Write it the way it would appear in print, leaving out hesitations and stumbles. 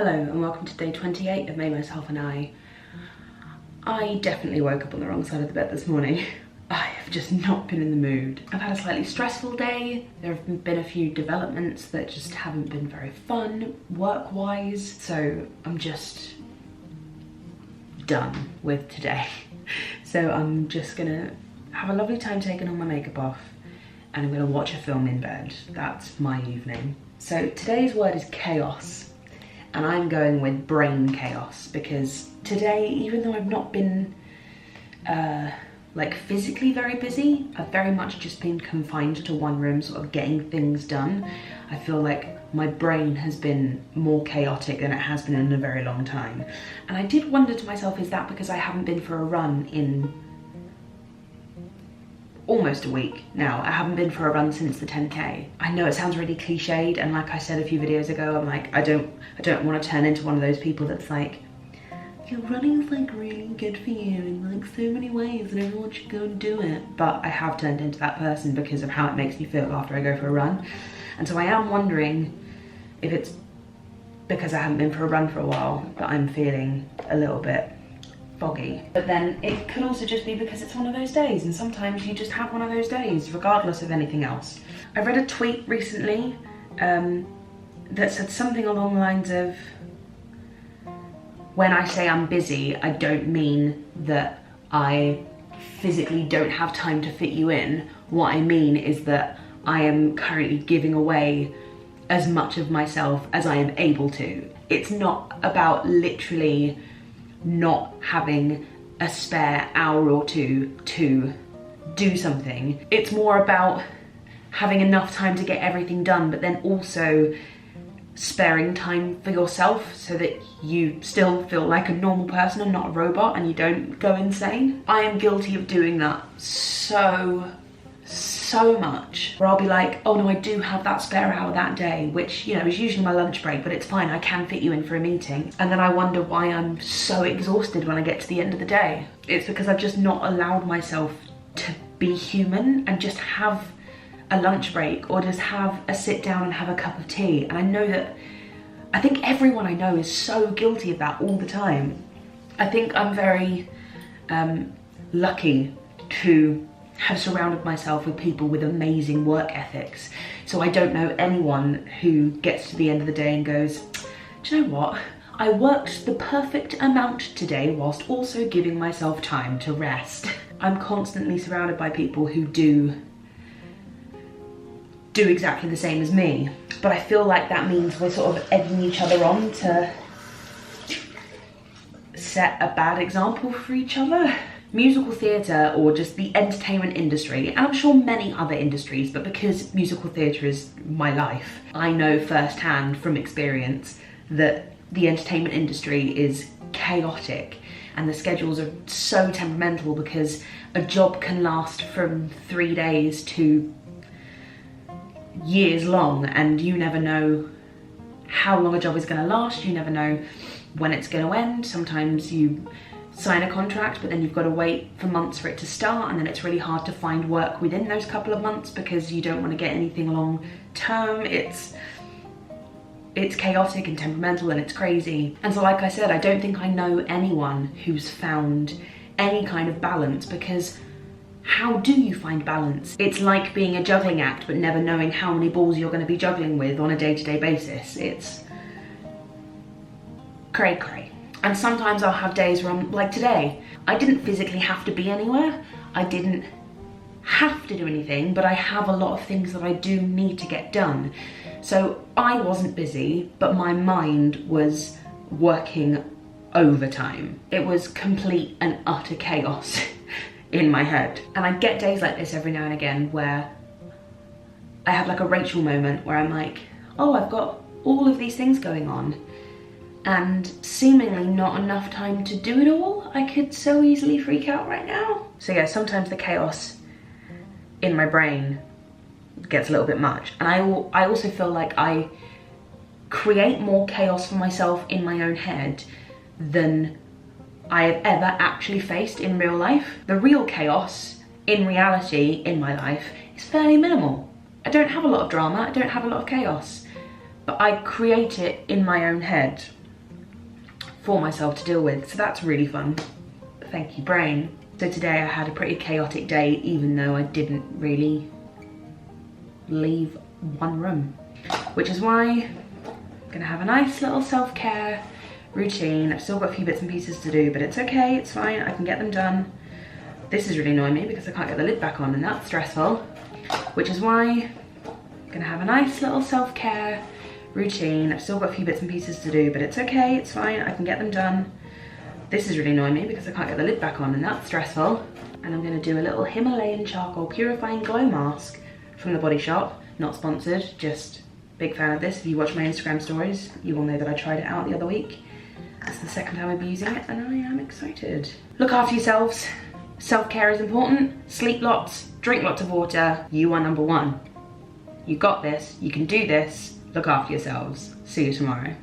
Hello and welcome to day 28 of May, Myself and I. I definitely woke up on the wrong side of the bed this morning. I have just not been in the mood. I've had a slightly stressful day. There have been a few developments that just haven't been very fun work-wise. So I'm just done with today. So I'm just gonna have a lovely time taking all my makeup off and I'm gonna watch a film in bed. That's my evening. So today's word is chaos. And I'm going with brain chaos because today, even though I've not been like physically very busy, I've very much just been confined to one room, sort of getting things done. I feel like my brain has been more chaotic than it has been in a very long time. And I did wonder to myself, is that because I haven't been for a run in almost a week now? I haven't been for a run since the 10K. I know it sounds really cliched, and like I said a few videos ago, I'm like, I don't want to turn into one of those people that's like, your running is like really good for you in like so many ways and everyone should go and do it. But I have turned into that person because of how it makes me feel after I go for a run. And so I am wondering if it's because I haven't been for a run for a while that I'm feeling a little bit foggy. But then it could also just be because it's one of those days, and sometimes you just have one of those days regardless of anything else. I read a tweet recently that said something along the lines of, when I say I'm busy, I don't mean that I physically don't have time to fit you in. What I mean is that I am currently giving away as much of myself as I am able to. It's not about literally not having a spare hour or two to do something. It's more about having enough time to get everything done, but then also sparing time for yourself so that you still feel like a normal person and not a robot and you don't go insane. I am guilty of doing that so much, where I'll be like, oh no, I do have that spare hour that day, which, you know, is usually my lunch break, but it's fine, I can fit you in for a meeting. And then I wonder why I'm so exhausted when I get to the end of the day. It's because I've just not allowed myself to be human and just have a lunch break or just have a sit down and have a cup of tea. And I know that, I think everyone I know is so guilty of that all the time. I think I'm very lucky to have surrounded myself with people with amazing work ethics. So I don't know anyone who gets to the end of the day and goes, do you know what? I worked the perfect amount today whilst also giving myself time to rest. I'm constantly surrounded by people who do exactly the same as me. But I feel like that means we're sort of egging each other on to set a bad example for each other. Musical theatre, or just the entertainment industry, and I'm sure many other industries, but because musical theatre is my life, I know firsthand from experience that the entertainment industry is chaotic and the schedules are so temperamental because a job can last from 3 days to years long, and you never know how long a job is going to last, you never know when it's going to end. Sometimes you sign a contract, but then you've got to wait for months for it to start, and then it's really hard to find work within those couple of months because you don't want to get anything long term. It's chaotic and temperamental and it's crazy. And so like I said, I don't think I know anyone who's found any kind of balance, because how do you find balance? It's like being a juggling act but never knowing how many balls you're going to be juggling with on a day-to-day basis. It's cray-cray. And sometimes I'll have days where I'm like today, I didn't physically have to be anywhere. I didn't have to do anything, but I have a lot of things that I do need to get done. So I wasn't busy, but my mind was working overtime. It was complete and utter chaos in my head. And I get days like this every now and again where I have like a Rachel moment where I'm like, oh, I've got all of these things going on and seemingly not enough time to do it all. I could so easily freak out right now. So yeah, sometimes the chaos in my brain gets a little bit much. And I also feel like I create more chaos for myself in my own head than I have ever actually faced in real life. The real chaos in reality in my life is fairly minimal. I don't have a lot of drama, I don't have a lot of chaos, but I create it in my own head. for myself to deal with. So that's really fun. Thank you, brain. So today I had a pretty chaotic day, even though I didn't really leave one room, which is why I'm gonna have a nice little self-care routine. I've still got a few bits and pieces to do, but it's okay, it's fine, I can get them done. This is really annoying me because I can't get the lid back on, and that's stressful, which is why I'm gonna have a nice little self-care routine. I've still got a few bits and pieces to do, but it's okay, it's fine, I can get them done. This is really annoying me because I can't get the lid back on, and that's stressful. And I'm gonna do a little Himalayan charcoal purifying glow mask from the Body Shop. Not sponsored, just big fan of this. If you watch my Instagram stories, you will know that I tried it out the other week. It's the second time I've been using it, and I am excited. Look after yourselves. Self-care is important. Sleep lots, drink lots of water. You are number one. You got this, you can do this. Look after yourselves. See you tomorrow.